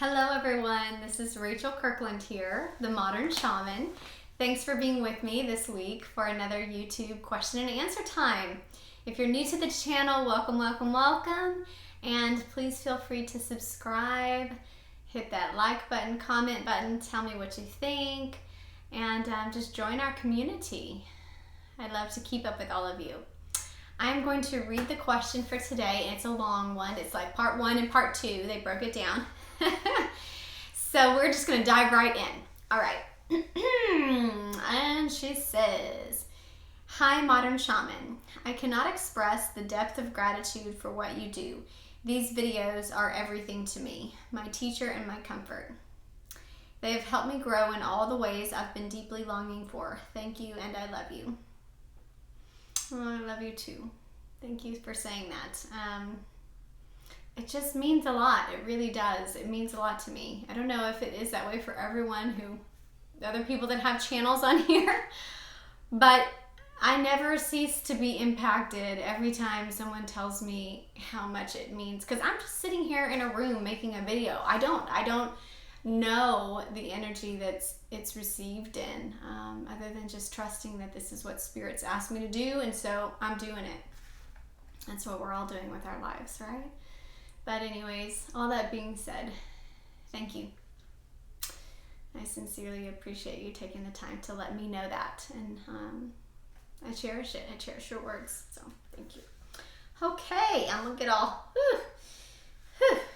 Hello everyone, this is Rachel Kirkland here, the Modern Shaman. Thanks for being with me this week for another YouTube question and answer time. If you're new to the channel, welcome, welcome, welcome. And please feel free to subscribe, hit that like button, comment button, tell me what you think, and just join our community. I'd love to keep up with all of you. I'm going to read the question for today, and it's a long one. It's like part 1 and part 2. They broke it down. So we're just going to dive right in. All right. And she says, "Hi, Modern Shaman. I cannot express the depth of gratitude for what you do. These videos are everything to me, my teacher and my comfort. They have helped me grow in all the ways I've been deeply longing for. Thank you, and I love you." Oh, I love you too. Thank you for saying that. It just means a lot. It really does. It means a lot to me. I don't know if it is that way for everyone the other people that have channels on here, but I never cease to be impacted every time someone tells me how much it means, because I'm just sitting here in a room making a video. I don't know the energy it's received in, other than just trusting that this is what Spirit's asked me to do, and so I'm doing it. That's what we're all doing with our lives, right? But anyways, all that being said, thank you. I sincerely appreciate you taking the time to let me know that, and I cherish it. I cherish your words, so thank you. Okay, I'm gonna get all,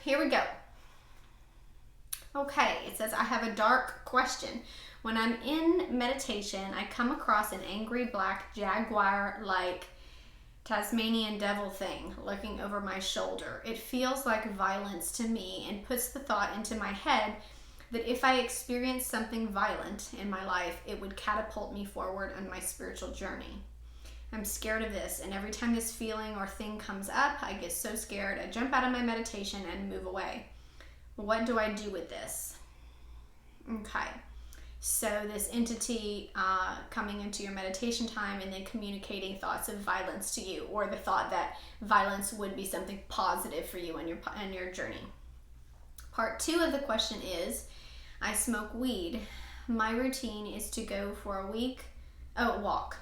here we go. Okay, it says, "I have a dark question. When I'm in meditation, I come across an angry black jaguar-like Tasmanian devil thing looking over my shoulder. It feels like violence to me and puts the thought into my head that if I experience something violent in my life, it would catapult me forward on my spiritual journey. I'm scared of this, and every time this feeling or thing comes up, I get so scared, I jump out of my meditation and move away. What do I do with this?" Okay, so this entity coming into your meditation time and then communicating thoughts of violence to you, or the thought that violence would be something positive for you in your journey. Part 2 of the question is, "I smoke weed. My routine is to go for a walk,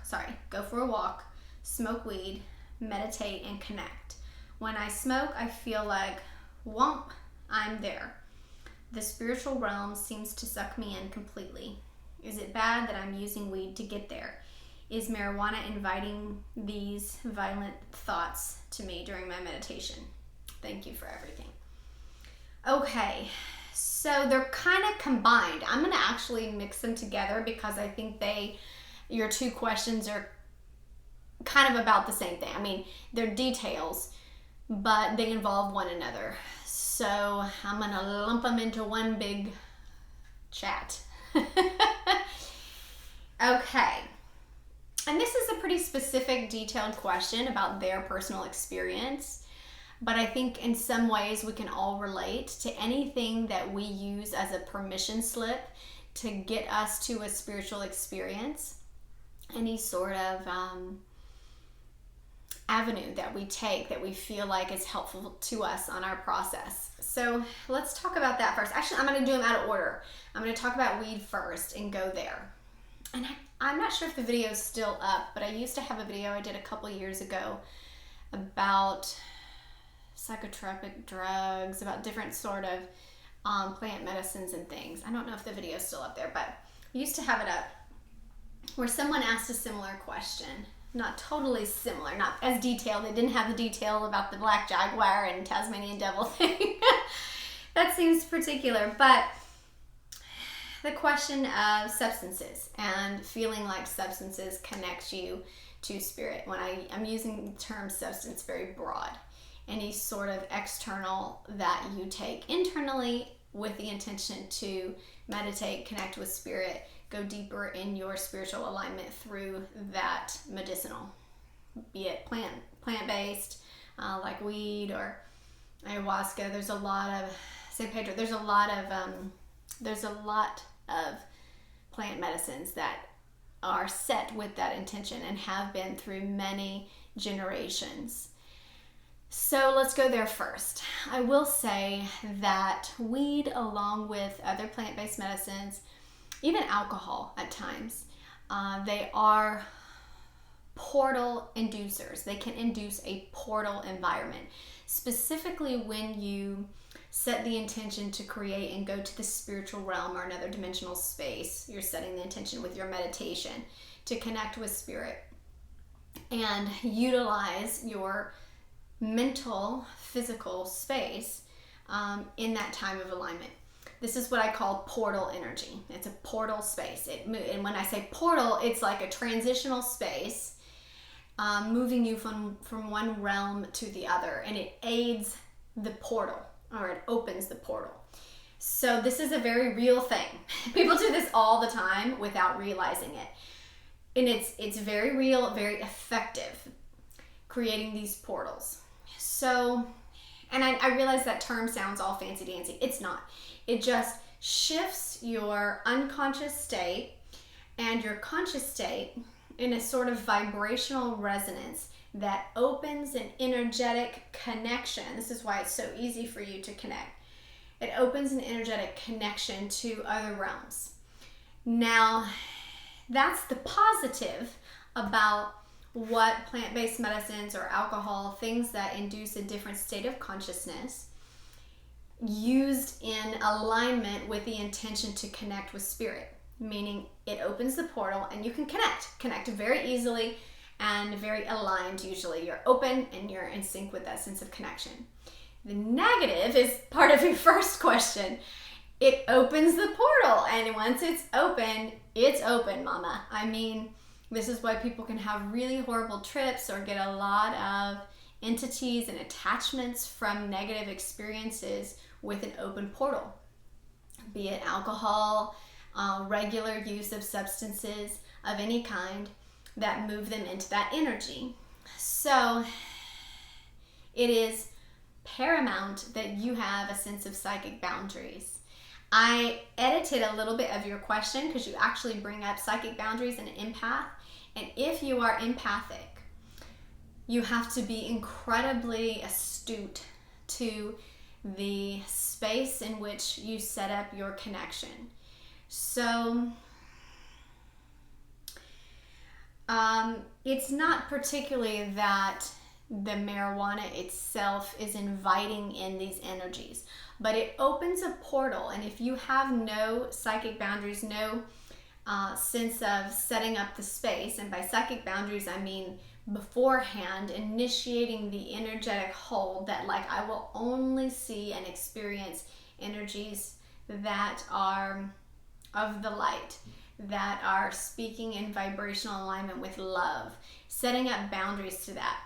smoke weed, meditate, and connect. When I smoke, I feel like, whomp, I'm there. The spiritual realm seems to suck me in completely. Is it bad that I'm using weed to get there? Is marijuana inviting these violent thoughts to me during my meditation? Thank you for everything." Okay, so they're kind of combined. I'm going to actually mix them together because I think your two questions are kind of about the same thing. I mean, they're details, but they involve one another. So I'm going to lump them into one big chat. Okay. And this is a pretty specific, detailed question about their personal experience. But I think in some ways we can all relate to anything that we use as a permission slip to get us to a spiritual experience. Any sort of avenue that we take that we feel like is helpful to us on our process. So let's talk about that first. Actually, I'm going to do them out of order. I'm going to talk about weed first and go there. And I'm not sure if the video is still up, but I used to have a video I did a couple years ago about psychotropic drugs, about different sort of plant medicines and things. I don't know if the video is still up there, but I used to have it up where someone asked a similar question. Not totally similar, not as detailed. They didn't have the detail about the black jaguar and Tasmanian devil thing. That seems particular, but the question of substances and feeling like substances connect you to spirit. When I'm using the term substance very broad. Any sort of external that you take internally with the intention to meditate, connect with spirit, go deeper in your spiritual alignment through that medicinal, be it plant-based, like weed or ayahuasca. There's a lot of San Pedro. There's a lot of plant medicines that are set with that intention and have been through many generations. So let's go there first. I will say that weed, along with other plant-based medicines, even alcohol at times, they are portal inducers. They can induce a portal environment. Specifically when you set the intention to create and go to the spiritual realm or another dimensional space, you're setting the intention with your meditation to connect with spirit and utilize your mental, physical space in that time of alignment. This is what I call portal energy. It's a portal space. And when I say portal, it's like a transitional space, moving you from one realm to the other, and it aids the portal, or it opens the portal. So this is a very real thing. People do this all the time without realizing it. And it's very real, very effective, creating these portals. So, and I realize that term sounds all fancy dancy. It's not. It just shifts your unconscious state and your conscious state in a sort of vibrational resonance that opens an energetic connection. This is why it's so easy for you to connect. It opens an energetic connection to other realms. Now, that's the positive about what plant-based medicines or alcohol, things that induce a different state of consciousness, used in alignment with the intention to connect with spirit, meaning it opens the portal and you can connect very easily and very aligned. Usually you're open and you're in sync with that sense of connection. The negative is part of your first question. It opens the portal, and once it's open, mama. I mean, this is why people can have really horrible trips or get a lot of entities and attachments from negative experiences with an open portal, be it alcohol, regular use of substances of any kind that move them into that energy. So it is paramount that you have a sense of psychic boundaries. I edited a little bit of your question because you actually bring up psychic boundaries and empath. And if you are empathic, you have to be incredibly astute to the space in which you set up your connection. So it's not particularly that the marijuana itself is inviting in these energies, but it opens a portal. And if you have no psychic boundaries, no sense of setting up the space, and by psychic boundaries I mean beforehand initiating the energetic hold that, like, I will only see and experience energies that are of the light, that are speaking in vibrational alignment with love, setting up boundaries to that.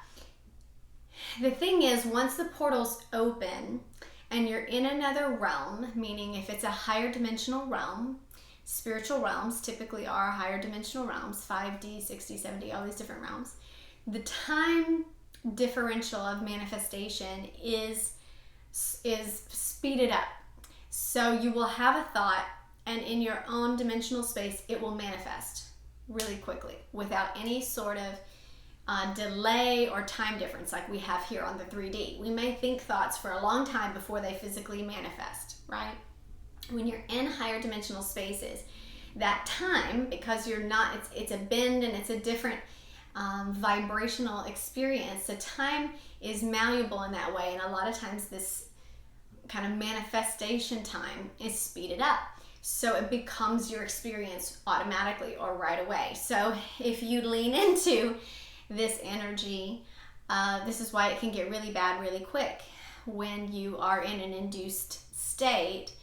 The thing is, once the portal's open and you're in another realm, meaning if it's a higher dimensional realm, spiritual realms typically are higher dimensional realms, 5D, 6D, 7D, all these different realms. The time differential of manifestation is speeded up. So you will have a thought, and in your own dimensional space, it will manifest really quickly without any sort of delay or time difference like we have here on the 3D. We may think thoughts for a long time before they physically manifest, right? When you're in higher dimensional spaces, that time, because you're not, it's a bend and it's a different vibrational experience, the time is malleable in that way, and a lot of times this kind of manifestation time is speeded up. So it becomes your experience automatically or right away. So if you lean into this energy, this is why it can get really bad really quick when you are in an induced state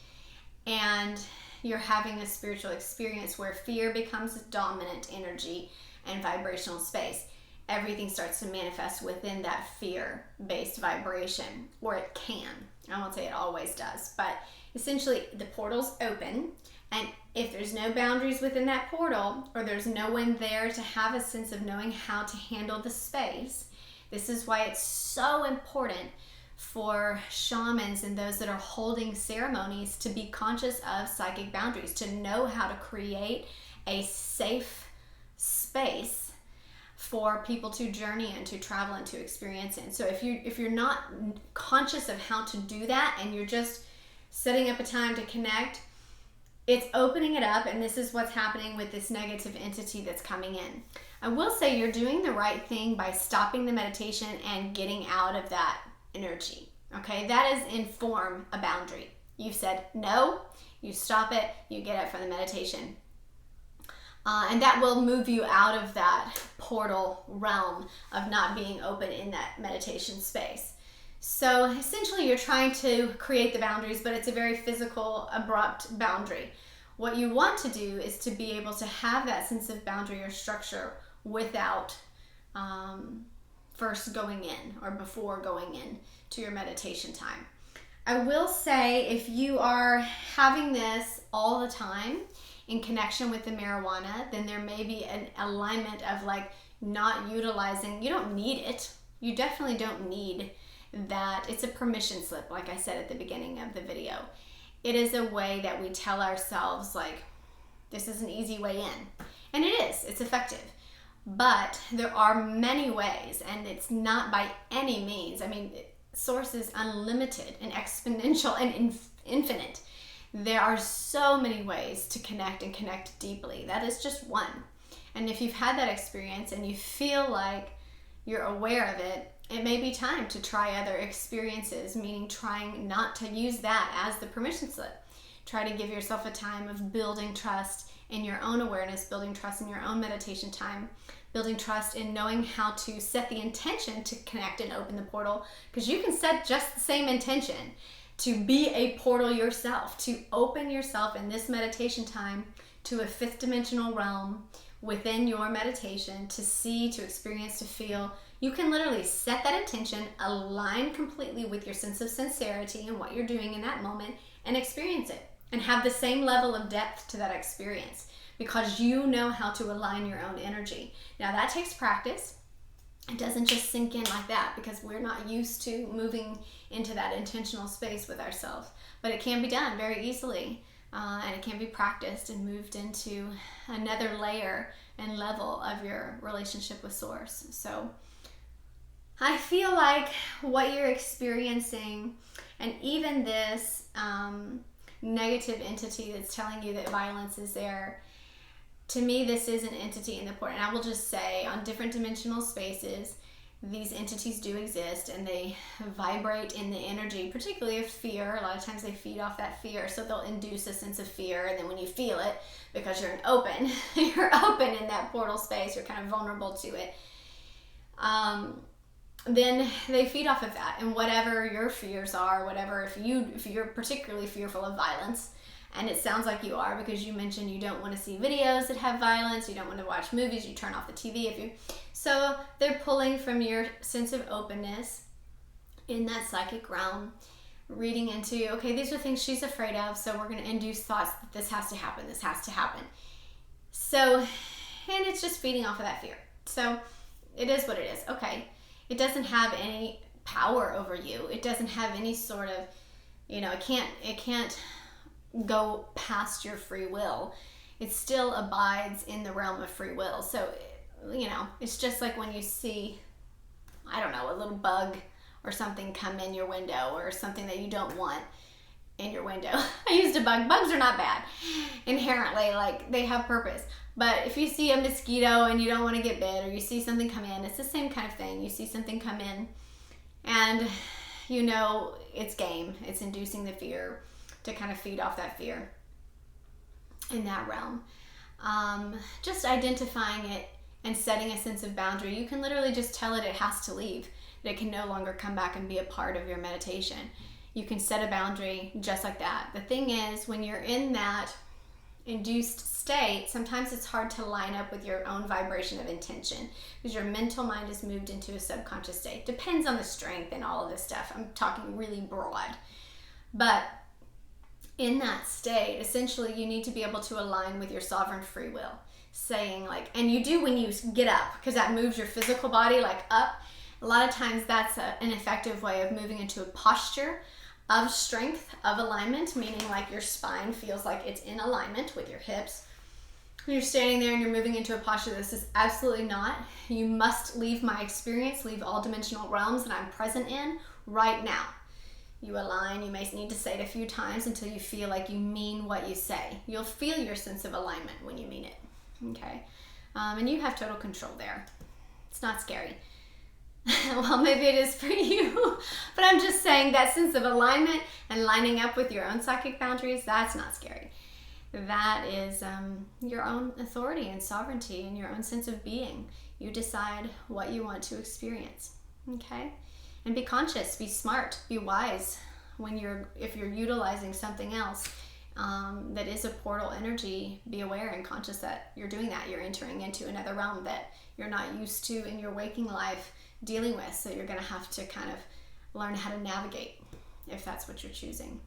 and you're having a spiritual experience where fear becomes a dominant energy and vibrational space. Everything starts to manifest within that fear-based vibration, or it can. I won't say it always does, but essentially the portal's open, and if there's no boundaries within that portal, or there's no one there to have a sense of knowing how to handle the space, this is why it's so important for shamans and those that are holding ceremonies to be conscious of psychic boundaries, to know how to create a safe space for people to journey into, travel into, experience in. So if you're not conscious of how to do that and you're just setting up a time to connect, it's opening it up, and this is what's happening with this negative entity that's coming in. I will say you're doing the right thing by stopping the meditation and getting out of that energy. Okay, that is in form a boundary. You've said no, you stop it, you get up from the meditation. And that will move you out of that portal realm of not being open in that meditation space. So essentially you're trying to create the boundaries, but it's a very physical, abrupt boundary. What you want to do is to be able to have that sense of boundary or structure without first going in or before going in to your meditation time. I will say if you are having this all the time in connection with the marijuana, then there may be an alignment of like not utilizing. You don't need it. You definitely don't need that. It's a permission slip, like I said at the beginning of the video. It is a way that we tell ourselves like, this is an easy way in. And it is, it's effective. But there are many ways, and it's not by any means. I mean, Source is unlimited and exponential and infinite. There are so many ways to connect and connect deeply. That is just one. And if you've had that experience and you feel like you're aware of it, it may be time to try other experiences, meaning trying not to use that as the permission slip. Try to give yourself a time of building trust in your own awareness, building trust in your own meditation time, building trust in knowing how to set the intention to connect and open the portal, because you can set just the same intention to be a portal yourself, to open yourself in this meditation time to a fifth dimensional realm within your meditation, to see, to experience, to feel. You can literally set that intention, align completely with your sense of sincerity and what you're doing in that moment, and experience it and have the same level of depth to that experience because you know how to align your own energy. Now that takes practice. It doesn't just sink in like that because we're not used to moving into that intentional space with ourselves. But it can be done very easily, and it can be practiced and moved into another layer and level of your relationship with Source. So I feel like what you're experiencing, and even this negative entity that's telling you that violence is there, to me, this is an entity in the portal. And I will just say, on different dimensional spaces, these entities do exist and they vibrate in the energy, particularly of fear. A lot of times they feed off that fear, so they'll induce a sense of fear. And then when you feel it, because you're open in that portal space, you're kind of vulnerable to it. Then they feed off of that, and whatever your fears are, whatever, if you're particularly fearful of violence, and it sounds like you are because you mentioned you don't want to see videos that have violence, you don't want to watch movies, you turn off the TV so they're pulling from your sense of openness in that psychic realm, reading into, okay, these are things she's afraid of, so we're going to induce thoughts that this has to happen. So, and it's just feeding off of that fear. So it is what it is. Okay. It doesn't have any power over you. It doesn't have any sort of, it can't go past your free will. It still abides in the realm of free will. So, it's just like when you see, a little bug or something come in your window, or something that you don't want in your window. I used a bug. Bugs are not bad inherently, like they have purpose. But if you see a mosquito and you don't want to get bit, or you see something come in, it's the same kind of thing. You see something come in and it's game. It's inducing the fear to kind of feed off that fear in that realm. Just identifying it and setting a sense of boundary. You can literally just tell it has to leave, that it can no longer come back and be a part of your meditation. You can set a boundary just like that. The thing is, when you're in that induced state, sometimes it's hard to line up with your own vibration of intention because your mental mind is moved into a subconscious state. Depends on the strength and all of this stuff. I'm talking really broad. But in that state, essentially you need to be able to align with your sovereign free will, saying and you do when you get up, because that moves your physical body up. A lot of times that's an effective way of moving into a posture of strength, of alignment, meaning your spine feels like it's in alignment with your hips. You're standing there and you're moving into a posture. This is absolutely not. You must leave my experience, leave all dimensional realms that I'm present in right now. You align. You may need to say it a few times until you feel like you mean what you say. You'll feel your sense of alignment when you mean it. Okay? And you have total control there. It's not scary. Well, maybe it is for you, but I'm just saying that sense of alignment and lining up with your own psychic boundaries, that's not scary. That is your own authority and sovereignty and your own sense of being. You decide what you want to experience, okay? And be conscious, be smart, be wise if you're utilizing something else that is a portal energy. Be aware and conscious that you're doing that. You're entering into another realm that you're not used to in your waking life dealing with. So you're going to have to kind of learn how to navigate if that's what you're choosing.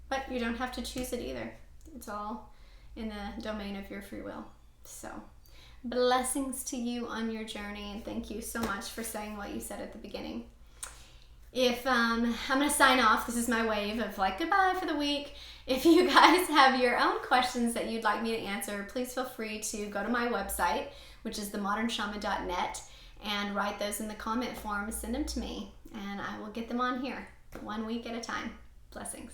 But you don't have to choose it either. It's all in the domain of your free will. So blessings to you on your journey, and thank you so much for saying what you said at the beginning. If I'm going to sign off, this is my wave of like goodbye for the week. If you guys have your own questions that you'd like me to answer, please feel free to go to my website, which is themodernshaman.net, and write those in the comment form, send them to me, and I will get them on here 1 week at a time. Blessings.